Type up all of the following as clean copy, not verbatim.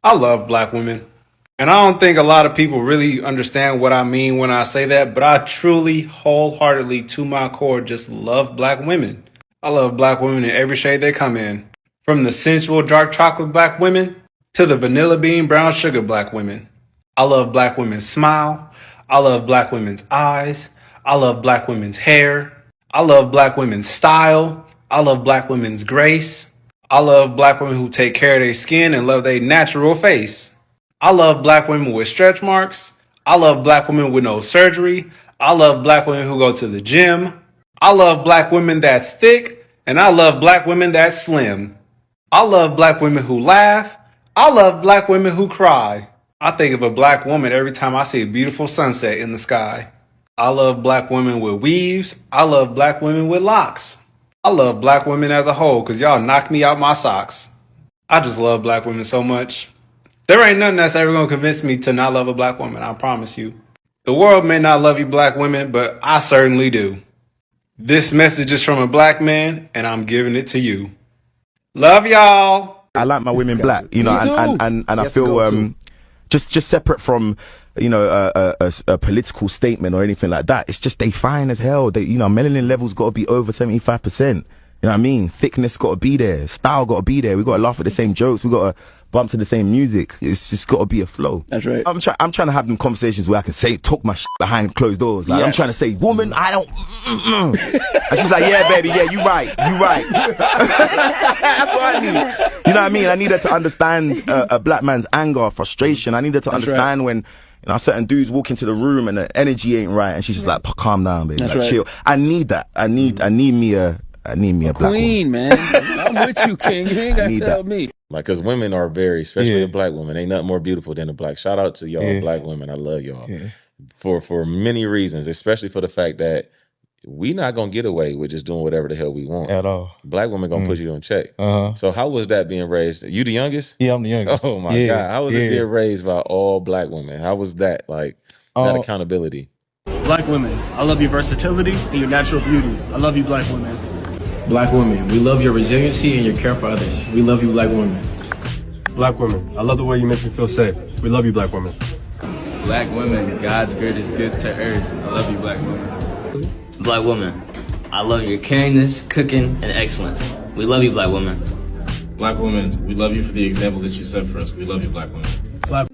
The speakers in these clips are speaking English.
I love black women. And I don't think a lot of people really understand what I mean when I say that, but I truly, wholeheartedly, to my core, just love black women. I love black women in every shade they come in. From the sensual dark chocolate black women to the vanilla bean brown sugar black women. I love black women's smile. I love black women's eyes. I love black women's hair. I love black women's style. I love black women's grace. I love black women who take care of their skin and love their natural face. I love black women with stretch marks. I love black women with no surgery. I love black women who go to the gym. I love black women that's thick. And I love black women that's slim. I love black women who laugh. I love black women who cry. I think of a black woman every time I see a beautiful sunset in the sky. I love black women with weaves. I love black women with locks. I love black women as a whole because y'all knock me out my socks. I just love black women so much. There ain't nothing that's ever going to convince me to not love a black woman, I promise you. The world may not love you black women, but I certainly do. This message is from a black man, and I'm giving it to you. Love y'all. I like my women black, you know, and I feel just separate from, you know, a political statement or anything like that. It's just they fine as hell. They, you know, melanin levels got to be over 75%. You know what I mean? Thickness got to be there. Style got to be there. We got to laugh at the same jokes. We got to bump to the same music. It's just got to be a flow. That's right. I'm trying to have them conversations where I can talk my shit behind closed doors. Like, yes. I'm trying to say, woman, I don't. And she's like, yeah, baby, yeah, you right. That's what I need. You know what I mean? I need her to understand a black man's anger, frustration. I need her to understand when, you know, certain dudes walk into the room and the energy ain't right, and she's just like, calm down, baby, like, chill. I need that. I need me a black queen, woman. Man. I'm with you, King. You ain't got to tell me. Like, because women are very, especially a black woman, ain't nothing more beautiful than a black. Shout out to y'all, black women. I love y'all for many reasons, especially for the fact that we not gonna get away with just doing whatever the hell we want at all. Black women gonna put you in check. So how was that being raised? You the youngest? Yeah, I'm the youngest. Oh my God, how was it being raised by all black women? How was that like that accountability? Black women, I love your versatility and your natural beauty. I love you, black women. Black women, we love your resiliency and your care for others. We love you, black women. Black women, I love the way you make me feel safe. We love you, black women. Black women, God's greatest gift to earth. I love you, black women. Black woman, I love your caringness, cooking, and excellence. We love you, black woman. Black woman, we love you for the example that you set for us. We love you, black women.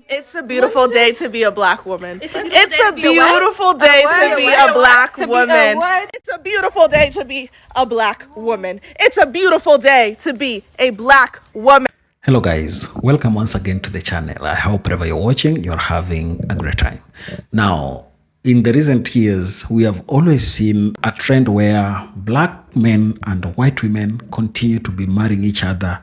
It's a beautiful day to be a black woman. It's a beautiful day to be a black woman. It's a beautiful day to be a black woman. It's a beautiful day to be a black woman. Hello guys, welcome once again to the channel. I hope wherever you're watching, you're having a great time. Now, in the recent years, we have always seen a trend where black men and white women continue to be marrying each other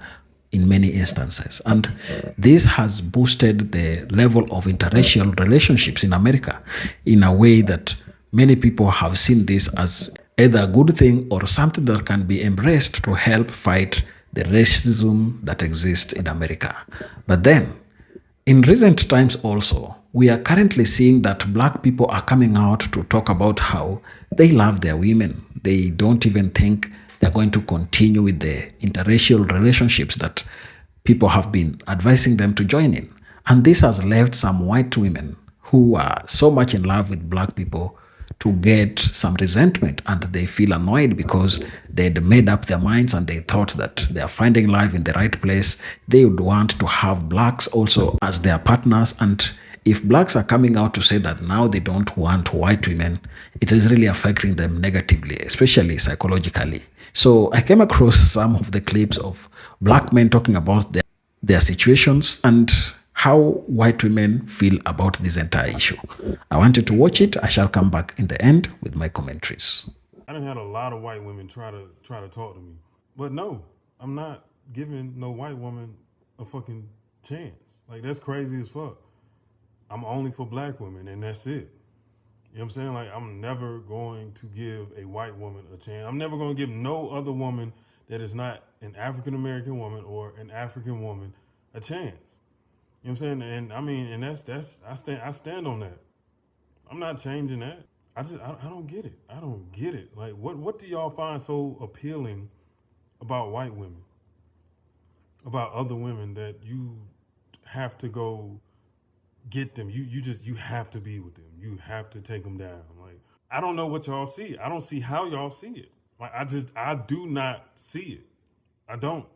in many instances. And this has boosted the level of interracial relationships in America in a way that many people have seen this as either a good thing or something that can be embraced to help fight the racism that exists in America. But then, in recent times also, we are currently seeing that black people are coming out to talk about how they love their women. They don't even think they're going to continue with the interracial relationships that people have been advising them to join in. And this has left some white women who are so much in love with black people to get some resentment, and they feel annoyed because they'd made up their minds and they thought that they are finding life in the right place. They would want to have blacks also as their partners, and if blacks are coming out to say that now they don't want white women, it is really affecting them negatively, especially psychologically. So I came across some of the clips of black men talking about their situations and how white women feel about this entire issue. I wanted to watch it. I shall come back in the end with my commentaries. I done had a lot of white women try to talk to me, but no, I'm not giving no white woman a fucking chance. Like, that's crazy as fuck. I'm only for black women, and that's it. You know what I'm saying? Like, I'm never going to give a white woman a chance. I'm never going to give no other woman that is not an African-American woman or an African woman a chance. You know what I'm saying? And I mean, and I stand on that. I'm not changing that. I don't get it. I don't get it. Like, what do y'all find so appealing about white women? About other women that you have to go get them. You have to be with them. You have to take them down. Like, I don't know what y'all see. I don't see how y'all see it. Like, I do not see it. I don't.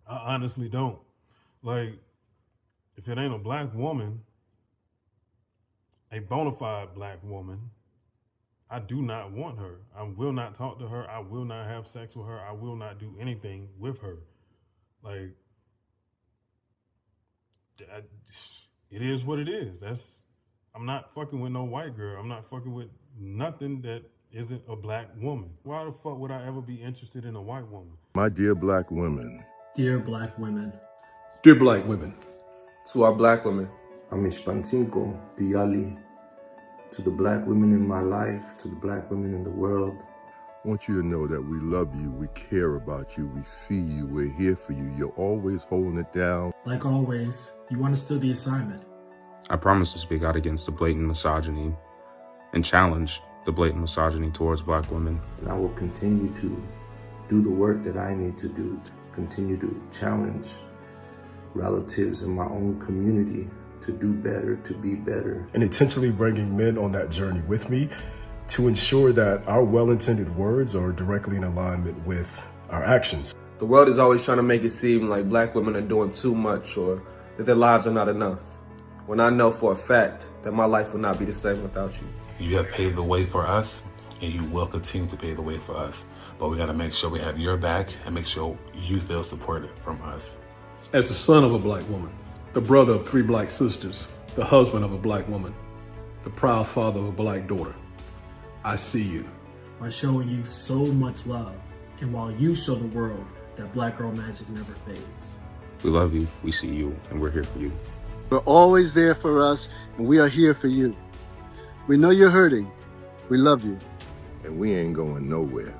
I honestly don't. Like, if it ain't a black woman, a bona fide black woman, I do not want her. I will not talk to her. I will not have sex with her. I will not do anything with her. Like, it is what it is. I'm not fucking with no white girl. I'm not fucking with nothing that isn't a black woman. Why the fuck would I ever be interested in a white woman? My dear black women. Dear black women. Dear black women. To our black women. Amishpantinko Biali. To the black women in my life, to the black women in the world. I want you to know that we love you, we care about you, we see you, we're here for you. You're always holding it down. Like always, you understood the assignment. I promise to speak out against the blatant misogyny and challenge the blatant misogyny towards black women. And I will continue to do the work that I need to do, to continue to challenge relatives in my own community to do better, to be better. And intentionally bringing men on that journey with me to ensure that our well-intended words are directly in alignment with our actions. The world is always trying to make it seem like black women are doing too much or that their lives are not enough. When I know for a fact that my life will not be the same without you. You have paved the way for us, and you will continue to pave the way for us. But we gotta make sure we have your back and make sure you feel supported from us. As the son of a black woman, the brother of 3 black sisters, the husband of a black woman, the proud father of a black daughter, I see you. By showing you so much love, and while you show the world that black girl magic never fades. We love you, we see you, and we're here for you. You're always there for us, and we are here for you. We know you're hurting. We love you. And we ain't going nowhere.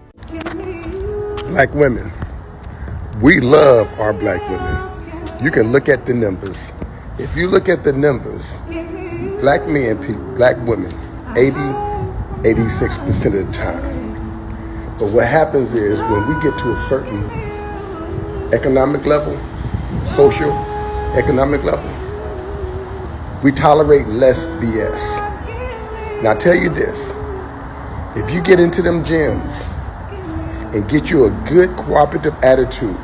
Black women, we love our black women. You can look at the numbers. If you look at the numbers, black men, black women, 86% of the time. But what happens is when we get to a certain economic level, social economic level, we tolerate less BS. Now I tell you this, if you get into them gyms and get you a good cooperative attitude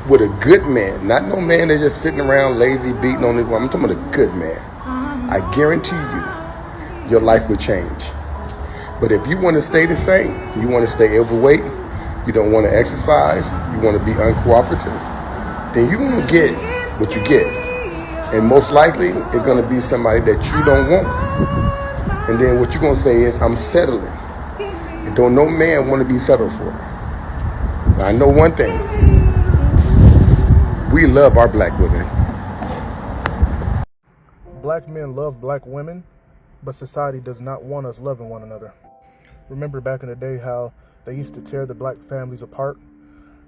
with a good man, not no man that's just sitting around lazy beating on his woman, I'm talking about a good man, I guarantee you, your life will change. But if you want to stay the same, you want to stay overweight, you don't want to exercise, you want to be uncooperative, then you're going to get what you get. And most likely, it's going to be somebody that you don't want. And then what you're going to say is, I'm settling. And don't no man want to be settled for. Now, I know one thing. We love our black women. Black men love black women, but society does not want us loving one another. Remember back in the day how they used to tear the black families apart?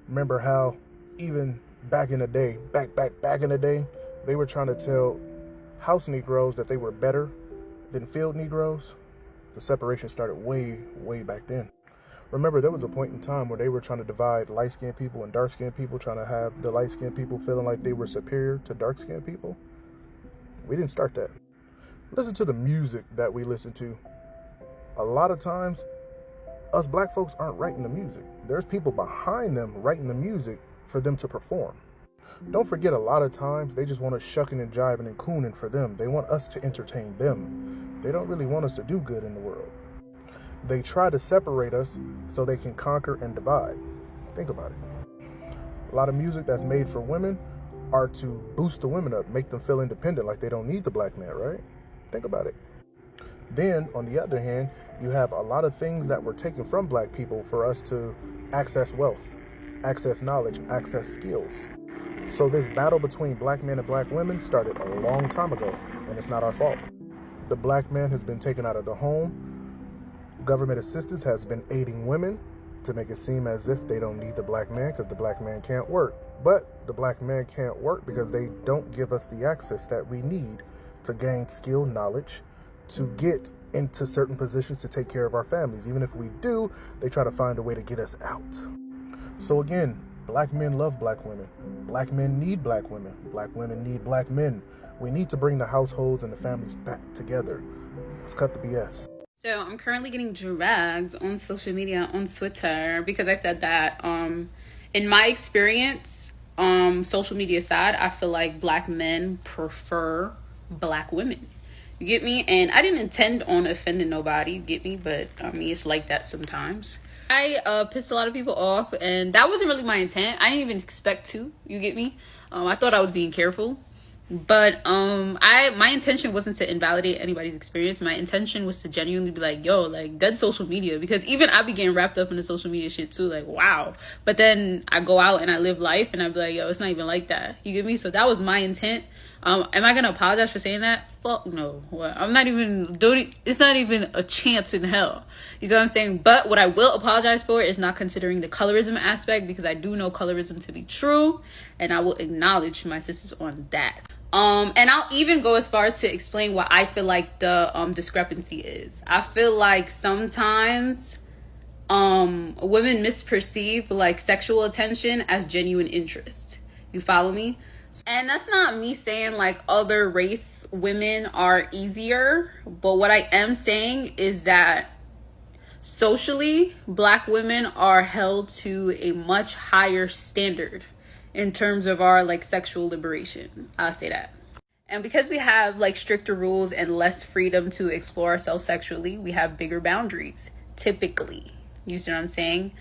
Remember how even back in the day, back in the day, they were trying to tell house Negroes that they were better than field Negroes? The separation started way back then. Remember, there was a point in time where they were trying to divide light-skinned people and dark-skinned people, trying to have the light-skinned people feeling like they were superior to dark-skinned people. We didn't start that. Listen to the music that we listen to. A lot of times, us black folks aren't writing the music. There's people behind them writing the music for them to perform. Don't forget, a lot of times, they just want us shucking and jiving and cooning for them. They want us to entertain them. They don't really want us to do good in the world. They try to separate us so they can conquer and divide. Think about it. A lot of music that's made for women are to boost the women up, make them feel independent, like they don't need the black man, right? Think about it. Then, on the other hand, you have a lot of things that were taken from black people for us to access wealth, access knowledge, access skills. So this battle between black men and black women started a long time ago, and it's not our fault. The black man has been taken out of the home. Government assistance has been aiding women to make it seem as if they don't need the black man because the black man can't work. But the black man can't work because they don't give us the access that we need to gain skill, knowledge, to get into certain positions to take care of our families. Even if we do, they try to find a way to get us out. So again, Black men love black women. Black men need black women. Black women need black men. We need to bring the households and the families back together. Let's cut the BS. So I'm currently getting dragged on social media, on Twitter, because I said that in my experience, social media aside, I feel like black men prefer black women. You get me? And I didn't intend on offending nobody, you get me? But I mean, it's like that sometimes. I pissed a lot of people off, and that wasn't really my intent. I didn't even expect to, you get me? I thought I was being careful. But my intention wasn't to invalidate anybody's experience. My intention was to genuinely be like, yo, like, dead social media. Because even I be getting wrapped up in the social media shit too, like, wow. But then I go out and I live life and I be like, yo, it's not even like that. You get me? So that was my intent. Am I gonna apologize for saying that? Fuck no. I'm not even it's not even a chance in hell. You see what I'm saying? But what I will apologize for is not considering the colorism aspect, because I do know colorism to be true, and I will acknowledge my sisters on that. And I'll even go as far to explain what I feel like the discrepancy is. I feel like sometimes women misperceive like sexual attention as genuine interest. You follow me? And that's not me saying like other race women are easier, but what I am saying is that socially, black women are held to a much higher standard in terms of our like sexual liberation. I'll say that. And because we have like stricter rules and less freedom to explore ourselves sexually, we have bigger boundaries, typically. You see what I'm saying?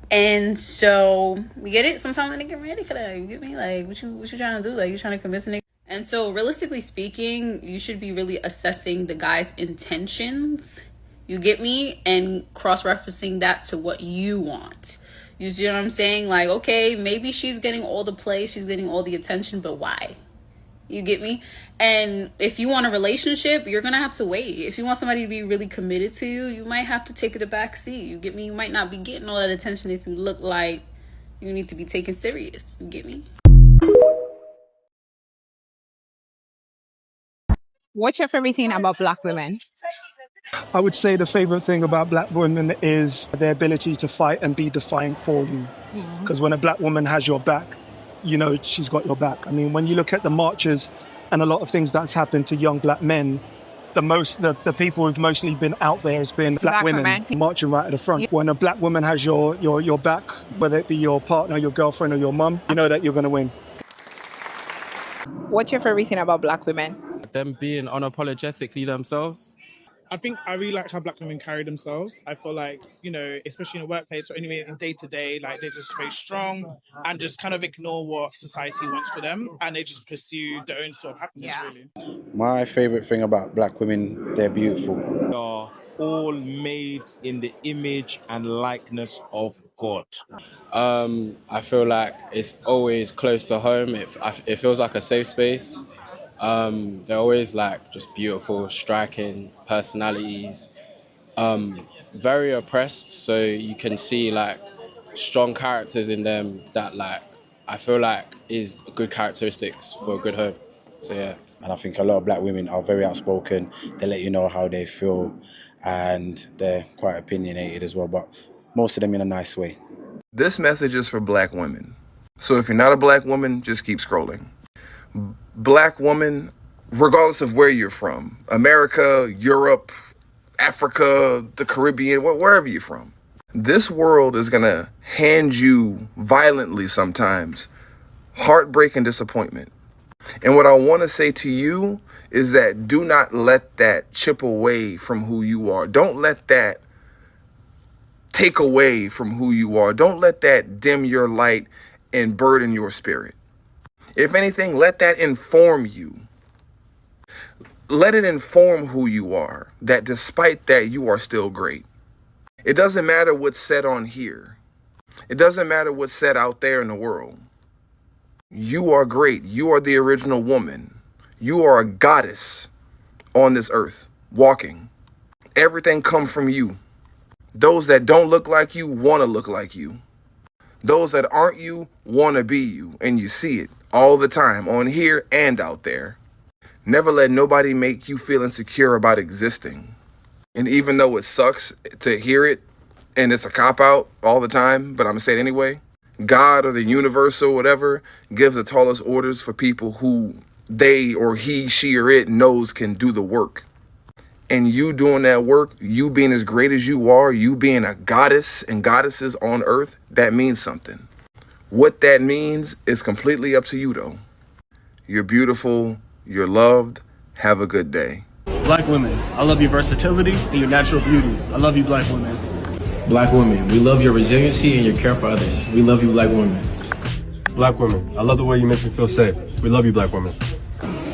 And so we get it. Sometimes they get ready for that. You get me? Like, what you trying to do? Like, you trying to convince a nigga? And so realistically speaking, you should be really assessing the guy's intentions. You get me? And cross-referencing that to what you want. You see what I'm saying? Like, okay, maybe she's getting all the play, she's getting all the attention, but why? You get me? And if you want a relationship, you're gonna have to wait. If you want somebody to be really committed to you, you might have to take it a back seat. You get me? You might not be getting all that attention if you look like you need to be taken serious. You get me? What's your favorite thing about black women? I would say the favorite thing about black women is their ability to fight and be defiant for you. Because when a black woman has your back, you know she's got your back. I mean, when you look at the marches and a lot of things that's happened to young black men, the people who've mostly been out there has been black women marching right at the front. When a black woman has your back, whether it be your partner, your girlfriend, or your mum, you know that you're going to win. What's your favorite thing about black women? Them being unapologetically themselves. I think I really like how black women carry themselves. I feel like, you know, especially in the workplace or anyway in day to day, like they're just very strong and just kind of ignore what society wants for them, and they just pursue their own sort of happiness, really. My favourite thing about black women, they're beautiful. They are all made in the image and likeness of God. I feel like it's always close to home. It feels like a safe space. They're always like just beautiful, striking personalities, very oppressed, so you can see like strong characters in them that like I feel like is good characteristics for a good home. So yeah. And I think a lot of black women are very outspoken. They let you know how they feel, and they're quite opinionated as well, but most of them in a nice way. This message is for black women. So if you're not a black woman, just keep scrolling. Black woman, regardless of where you're from, America, Europe, Africa, the Caribbean, wherever you're from, this world is going to hand you violently sometimes heartbreak and disappointment. And what I want to say to you is that do not let that chip away from who you are. Don't let that take away from who you are. Don't let that dim your light and burden your spirit. If anything, let that inform you. Let it inform who you are, that despite that, you are still great. It doesn't matter what's said on here. It doesn't matter what's said out there in the world. You are great. You are the original woman. You are a goddess on this earth, walking. Everything comes from you. Those that don't look like you want to look like you. Those that aren't you want to be you, and you see it all the time on here and out there. Never let nobody make you feel insecure about existing. And even though it sucks to hear it and it's a cop-out all the time, but I'm going to say it anyway, God or the universe or whatever gives the tallest orders for people who they or he, she, or it knows can do the work. And you doing that work, you being as great as you are, you being a goddess and goddesses on earth, that means something. What that means is completely up to you, though. You're beautiful. You're loved. Have a good day. Black women, I love your versatility and your natural beauty. I love you, black women. Black women, we love your resiliency and your care for others. We love you, black women. Black women, I love the way you make me feel safe. We love you, black women.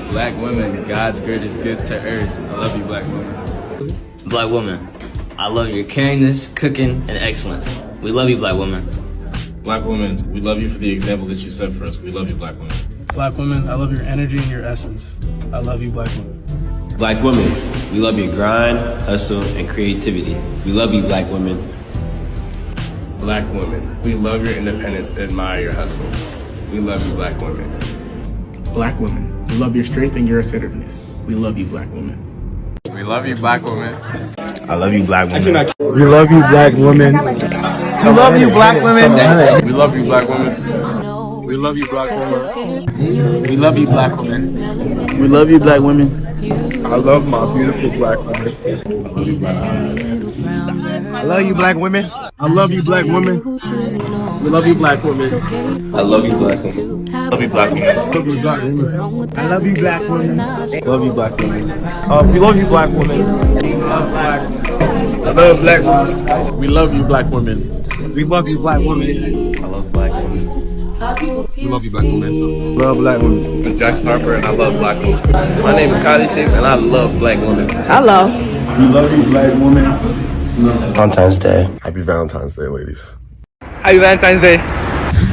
Black women, God's greatest gift to earth. I love you, black women. Black women, I love your caringness, cooking, and excellence. We love you, black women. Black women, we love you for the example that you set for us. We love you, black women. Black women, I love your energy and your essence. I love you, black women. Black women, we love your grind, hustle, and creativity. We love you, black women. Black women, we love your independence and admire your hustle. We love you, black women. Black women, we love your strength and your assertiveness. We love you, black women. We love you, black women. I love you, black women. We love you, black women. We love you, black women. We love you, black women. We love you, black women. We love you, black women. We love you, black women. I love my beautiful black women. I love you, black women. I love you, black women. We love you, black women. I love you, black women. Love you, black women. Love you, black women. I love you, black women. Love you, black women. We love you, black women. I love black women. We love you, black women. We love you, black women. I love black women. We love you, black women. Love black women. I'm Jackson Harper and I love black women. My name is Kylie Shakes and I love black women. Hello. We love you, black women. Valentine's Day. Happy Valentine's Day, ladies. Happy Valentine's Day.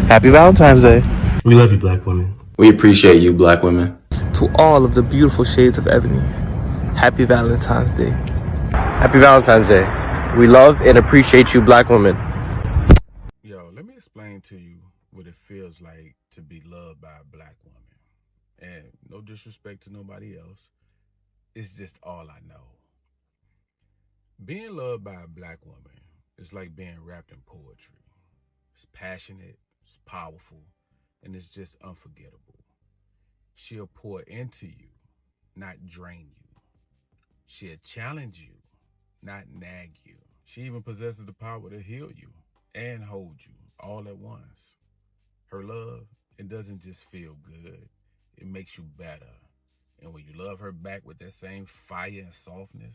Happy Valentine's Day. We love you, black women. We appreciate you, black women. To all of the beautiful shades of ebony, happy Valentine's Day. Happy Valentine's Day. We love and appreciate you, black women. Yo, let me explain to you what it feels like to be loved by a black woman. And no disrespect to nobody else, it's just all I know. Being loved by a black woman is like being wrapped in poetry. It's passionate, it's powerful, and it's just unforgettable. She'll pour into you, not drain you. She'll challenge you, not nag you. She even possesses the power to heal you and hold you all at once. Her love, it doesn't just feel good, it makes you better. And when you love her back with that same fire and softness,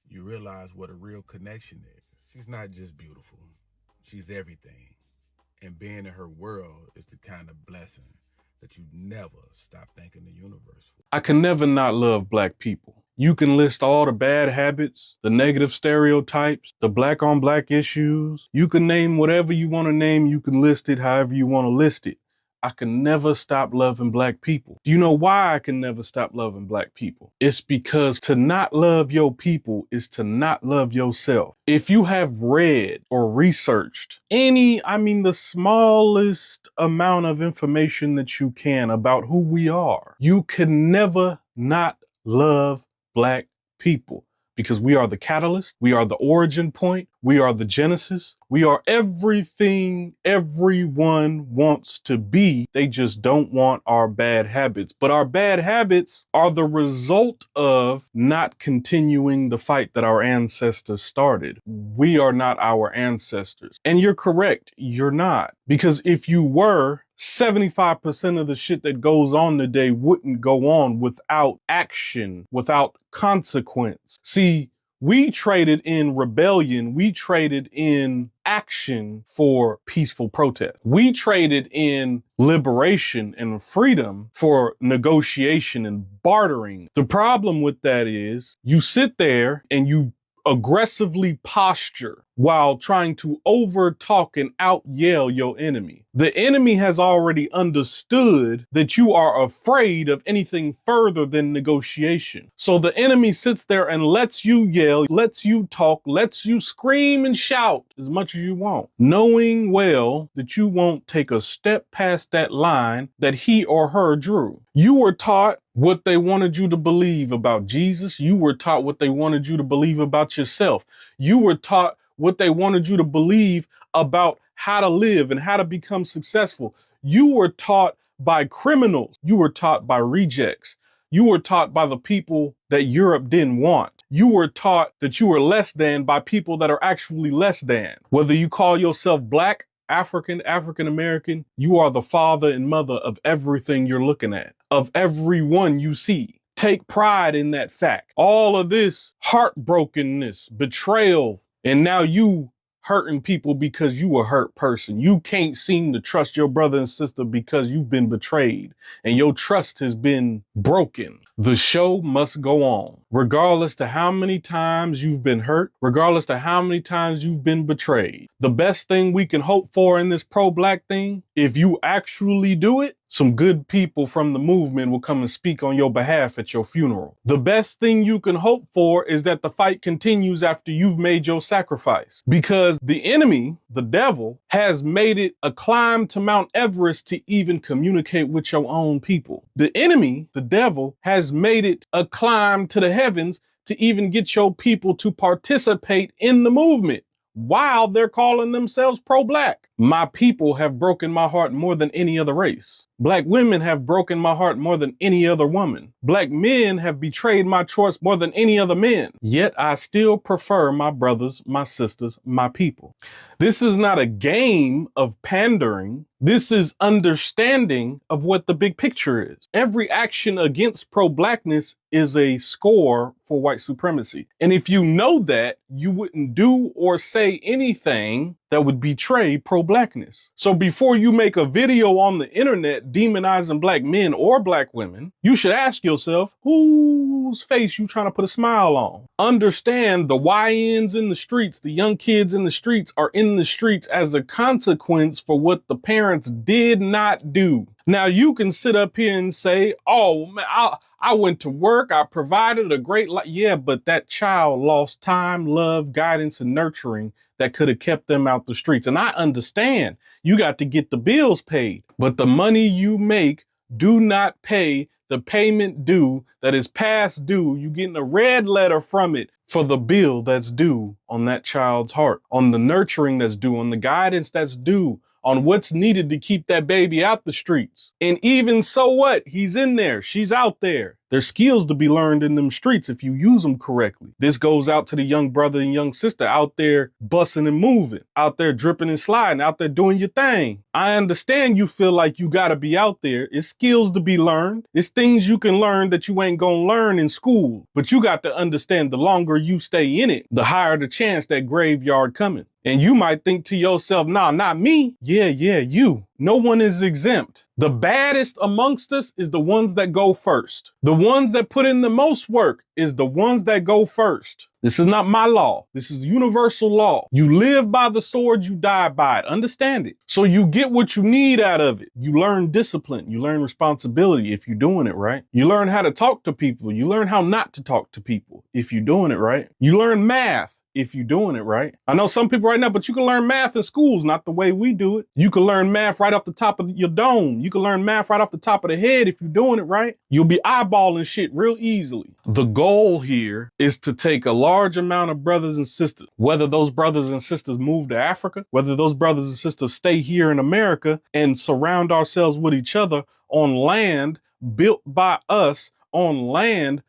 you realize what a real connection is. She's not just beautiful, she's everything. And being in her world is the kind of blessing that you never stop thanking the universe for. I can never not love black people. You can list all the bad habits, the negative stereotypes, the black on black issues. You can name whatever you want to name. You can list it however you want to list it. I can never stop loving black people. Do you know why I can never stop loving black people? It's because to not love your people is to not love yourself. If you have read or researched the smallest amount of information that you can about who we are, you can never not love black people. Because we are the catalyst, we are the origin point, we are the genesis, we are everything everyone wants to be. They just don't want our bad habits. But our bad habits are the result of not continuing the fight that our ancestors started. We are not our ancestors. And you're correct, you're not. Because if you were, 75% of the shit that goes on today wouldn't go on without action, without consequence. See, we traded in rebellion, we traded in action for peaceful protest. We traded in liberation and freedom for negotiation and bartering. The problem with that is you sit there and you aggressively posture while trying to over-talk and out-yell your enemy. The enemy has already understood that you are afraid of anything further than negotiation. So the enemy sits there and lets you yell, lets you talk, lets you scream and shout as much as you want, knowing well that you won't take a step past that line that he or her drew. You were taught what they wanted you to believe about Jesus. You were taught what they wanted you to believe about yourself. You were taught what they wanted you to believe about how to live and how to become successful. You were taught by criminals. You were taught by rejects. You were taught by the people that Europe didn't want. You were taught that you were less than by people that are actually less than. Whether you call yourself black, African, African American, you are the father and mother of everything you're looking at, of everyone you see. Take pride in that fact. All of this heartbrokenness, betrayal, and now you hurting people because you a hurt person. You can't seem to trust your brother and sister because you've been betrayed and your trust has been broken. The show must go on, regardless to how many times you've been hurt, regardless to how many times you've been betrayed. The best thing we can hope for in this pro-black thing, if you actually do it, some good people from the movement will come and speak on your behalf at your funeral. The best thing you can hope for is that the fight continues after you've made your sacrifice, because the enemy, the devil, has made it a climb to Mount Everest to even communicate with your own people. The enemy, the devil, has made it a climb to the heavens to even get your people to participate in the movement while they're calling themselves pro-black. My people have broken my heart more than any other race. Black women have broken my heart more than any other woman. Black men have betrayed my choice more than any other men. Yet I still prefer my brothers, my sisters, my people. This is not a game of pandering. This is understanding of what the big picture is. Every action against pro-blackness is a score for white supremacy. And if you know that, you wouldn't do or say anything that would betray pro-blackness. So before you make a video on the internet demonizing black men or black women, you should ask yourself, whose face you trying to put a smile on? Understand the YNs in the streets, the young kids in the streets are in the streets as a consequence for what the parents did not do. Now you can sit up here and say, oh man, I went to work, I provided a great life. Yeah, but that child lost time, love, guidance, and nurturing that could have kept them out the streets. And I understand you got to get the bills paid, but the money you make do not pay the payment due that is past due. You getting a red letter from it for the bill that's due on that child's heart, on the nurturing that's due, on the guidance that's due, on what's needed to keep that baby out the streets. And even so what? He's in there. She's out there. There's skills to be learned in them streets if you use them correctly. This goes out to the young brother and young sister out there busting and moving, out there dripping and sliding, out there doing your thing. I understand you feel like you got to be out there. It's skills to be learned. It's things you can learn that you ain't going to learn in school. But you got to understand the longer you stay in it, the higher the chance that graveyard coming. And you might think to yourself, nah, not me. Yeah, you. No one is exempt. The baddest amongst us is the ones that go first. The ones that put in the most work is the ones that go first. This is not my law. This is universal law. You live by the sword, you die by it. Understand it. So you get what you need out of it. You learn discipline. You learn responsibility if you're doing it right. You learn how to talk to people. You learn how not to talk to people if you're doing it right. You learn math if you're doing it right. I know some people right now, but you can learn math in schools, not the way we do it. You can learn math right off the top of your dome. You can learn math right off the top of the head if you're doing it right. You'll be eyeballing shit real easily. The goal here is to take a large amount of brothers and sisters, whether those brothers and sisters move to Africa, whether those brothers and sisters stay here in America, and surround ourselves with each other on land built by us, on land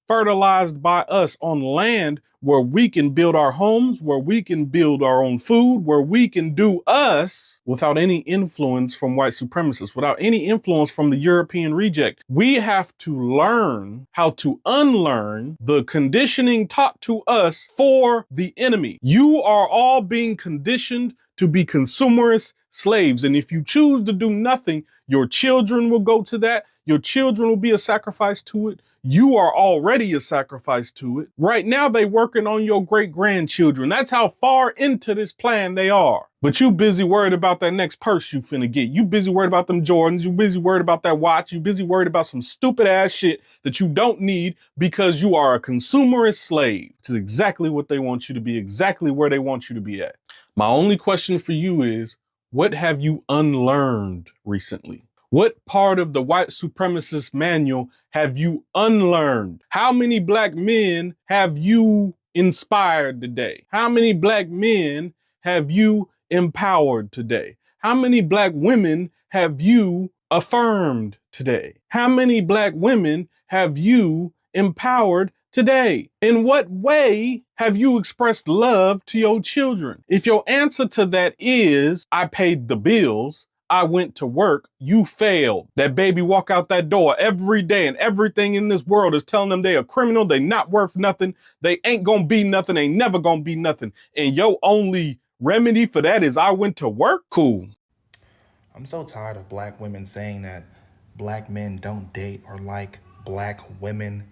fertilized by us, on land where we can build our homes, where we can build our own food, where we can do us without any influence from white supremacists, without any influence from the European reject. We have to learn how to unlearn the conditioning taught to us for the enemy. You are all being conditioned to be consumerist slaves. And if you choose to do nothing, your children will go to that. Your children will be a sacrifice to it. You are already a sacrifice to it. Right now, they working on your great-grandchildren. That's how far into this plan they are. But you busy worried about that next purse you finna get. You busy worried about them Jordans. You busy worried about that watch. You busy worried about some stupid ass shit that you don't need because you are a consumerist slave. Which is exactly what they want you to be, exactly where they want you to be at. My only question for you is, what have you unlearned recently? What part of the white supremacist manual have you unlearned? How many black men have you inspired today? How many black men have you empowered today? How many black women have you affirmed today? How many black women have you empowered today? In what way have you expressed love to your children? If your answer to that is, I paid the bills, I went to work, you failed. That baby walk out that door every day and everything in this world is telling them they a criminal, they not worth nothing, they ain't gonna be nothing, they never gonna be nothing. And your only remedy for that is I went to work? Cool. I'm so tired of black women saying that black men don't date or like black women.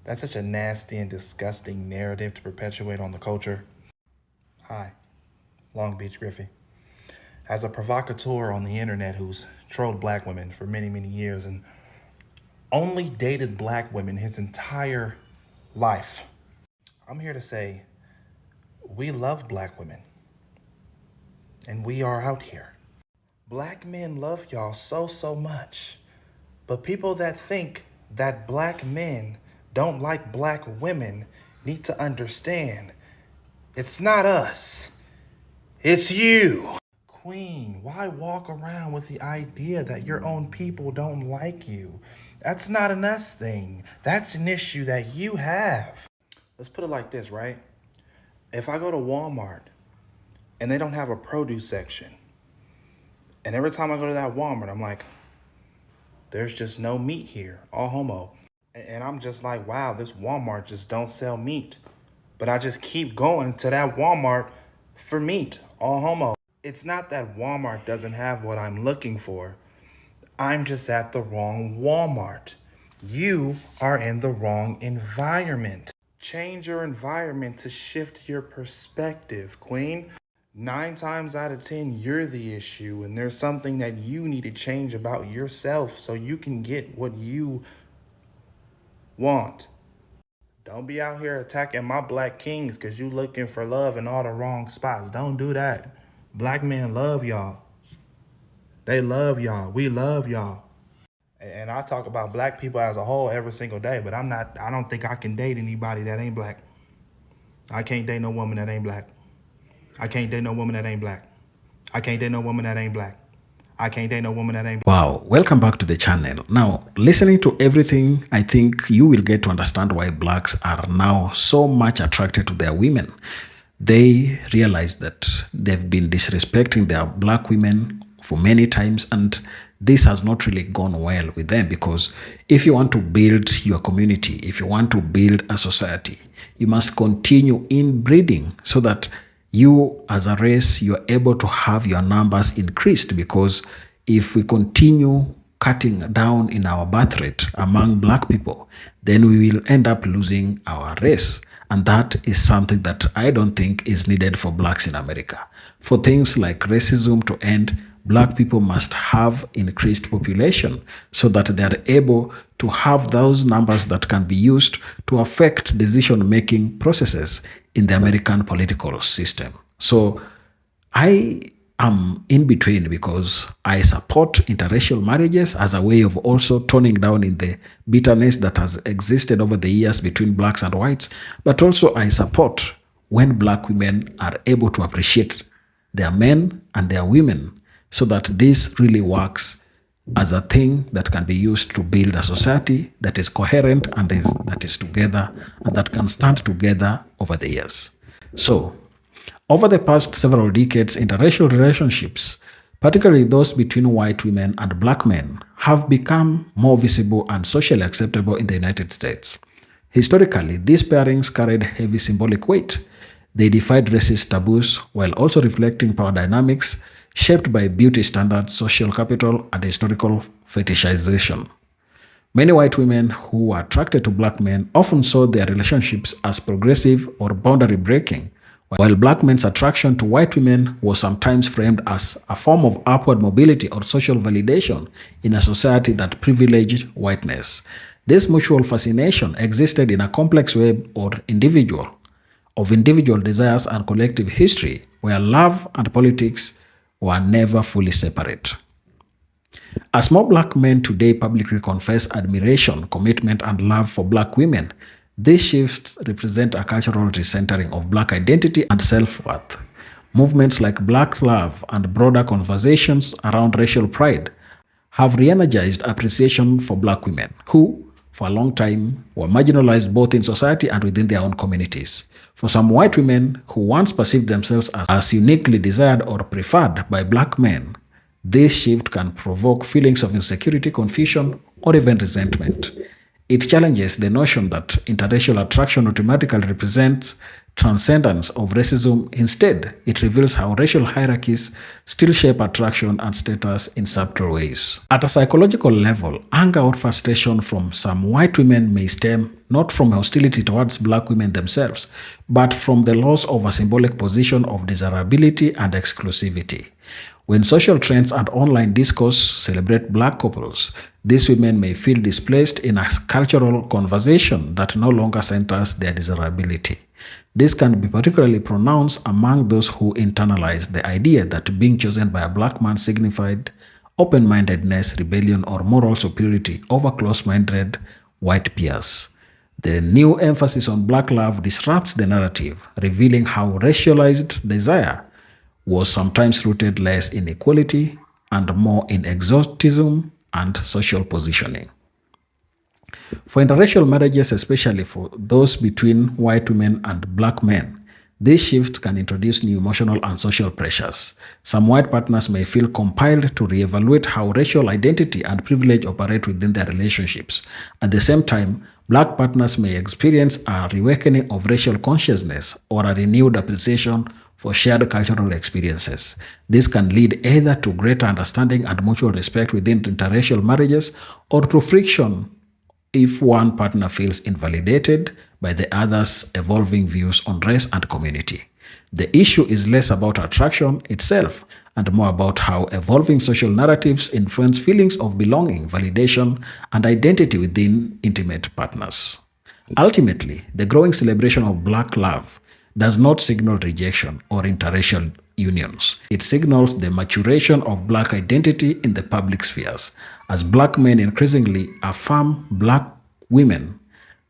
That's such a nasty and disgusting narrative to perpetuate on the culture. Hi, Long Beach Griffey. As a provocateur on the internet who's trolled black women for many, many years and only dated black women his entire life, I'm here to say we love black women. And we are out here. Black men love y'all so much. But people that think that black men don't like black women need to understand it's not us, it's you. Queen, why walk around with the idea that your own people don't like you? That's not an us thing. That's an issue that you have. Let's put it like this, right? If I go to Walmart and they don't have a produce section, and every time I go to that Walmart, I'm like, there's just no meat here, all homo. And I'm just like, wow, this Walmart just don't sell meat. But I just keep going to that Walmart for meat, all homo. It's not that Walmart doesn't have what I'm looking for. I'm just at the wrong Walmart. You are in the wrong environment. Change your environment to shift your perspective, Queen. 9 times out of 10, you're the issue, and there's something that you need to change about yourself so you can get what you want. Don't be out here attacking my black kings because you looking for love in all the wrong spots. Don't do that. Black men love y'all. They love y'all. We love y'all. And I talk about black people as a whole every single day, but I don't think I can date anybody that ain't black. I can't date no woman that ain't black. I can't date no woman that ain't black. I can't date no woman that ain't black. I can't date no woman that ain't black. Wow, welcome back to the channel. Now, listening to everything, I think you will get to understand why blacks are now so much attracted to their women. They realize that they've been disrespecting their black women for many times, and this has not really gone well with them, because if you want to build your community, if you want to build a society, you must continue inbreeding so that you as a race, you're able to have your numbers increased, because if we continue cutting down in our birth rate among black people, then we will end up losing our race. And that is something that I don't think is needed for blacks in America. For things like racism to end, black people must have increased population so that they are able to have those numbers that can be used to affect decision-making processes in the American political system. So I am in between, because I support interracial marriages as a way of also toning down in the bitterness that has existed over the years between blacks and whites. But also I support when black women are able to appreciate their men and their women, so that this really works as a thing that can be used to build a society that is coherent and that is together and that can stand together over the years. So, over the past several decades, interracial relationships, particularly those between white women and black men, have become more visible and socially acceptable in the United States. Historically, these pairings carried heavy symbolic weight. They defied racist taboos while also reflecting power dynamics shaped by beauty standards, social capital, and historical fetishization. Many white women who were attracted to black men often saw their relationships as progressive or boundary breaking, while black men's attraction to white women was sometimes framed as a form of upward mobility or social validation in a society that privileged whiteness. This mutual fascination existed in a complex web of individual desires and collective history, where love and politics were never fully separate. As more black men today publicly confess admiration, commitment, and love for black women, these shifts represent a cultural recentering of black identity and self-worth. Movements like Black Love and broader conversations around racial pride have re-energized appreciation for Black women who, for a long time, were marginalized both in society and within their own communities. For some white women who once perceived themselves as uniquely desired or preferred by Black men, this shift can provoke feelings of insecurity, confusion, or even resentment. It challenges the notion that interracial attraction automatically represents transcendence of racism. Instead, it reveals how racial hierarchies still shape attraction and status in subtle ways. At a psychological level, anger or frustration from some white women may stem not from hostility towards Black women themselves, but from the loss of a symbolic position of desirability and exclusivity. When social trends and online discourse celebrate Black couples, these women may feel displaced in a cultural conversation that no longer centers their desirability. This can be particularly pronounced among those who internalize the idea that being chosen by a Black man signified open-mindedness, rebellion, or moral superiority over close-minded white peers. The new emphasis on Black love disrupts the narrative, revealing how racialized desire was sometimes rooted less in equality and more in exotism and social positioning. For interracial marriages, especially for those between white women and Black men, this shift can introduce new emotional and social pressures. Some white partners may feel compelled to reevaluate how racial identity and privilege operate within their relationships. At the same time, Black partners may experience a reawakening of racial consciousness or a renewed appreciation for shared cultural experiences. This can lead either to greater understanding and mutual respect within interracial marriages or to friction if one partner feels invalidated by the other's evolving views on race and community. The issue is less about attraction itself and more about how evolving social narratives influence feelings of belonging, validation, and identity within intimate partners. Ultimately, the growing celebration of Black love does not signal rejection or interracial unions. It signals the maturation of Black identity in the public spheres. As Black men increasingly affirm Black women,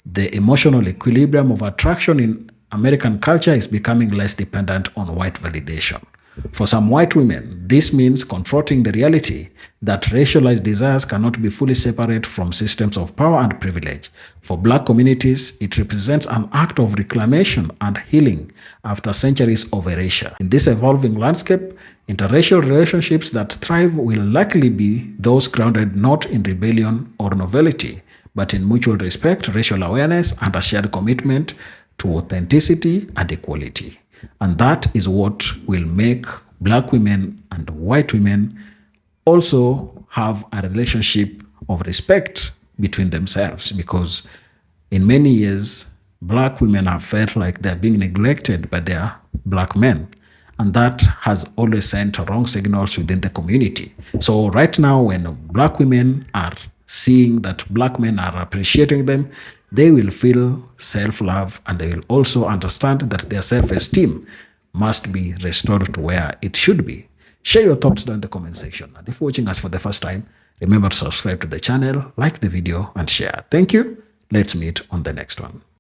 the emotional equilibrium of attraction in American culture is becoming less dependent on white validation. For some white women, this means confronting the reality that racialized desires cannot be fully separate from systems of power and privilege. For Black communities, it represents an act of reclamation and healing after centuries of erasure. In this evolving landscape, interracial relationships that thrive will likely be those grounded not in rebellion or novelty, but in mutual respect, racial awareness, and a shared commitment to authenticity and equality. And that is what will make Black women and white women also have a relationship of respect between themselves, because in many years, Black women have felt like they're being neglected by their Black men. And that has always sent wrong signals within the community. So right now, when Black women are seeing that Black men are appreciating them, they will feel self-love, and they will also understand that their self-esteem must be restored to where it should be. Share your thoughts down in the comment section. And if you're watching us for the first time, remember to subscribe to the channel, like the video, and share. Thank you. Let's meet on the next one.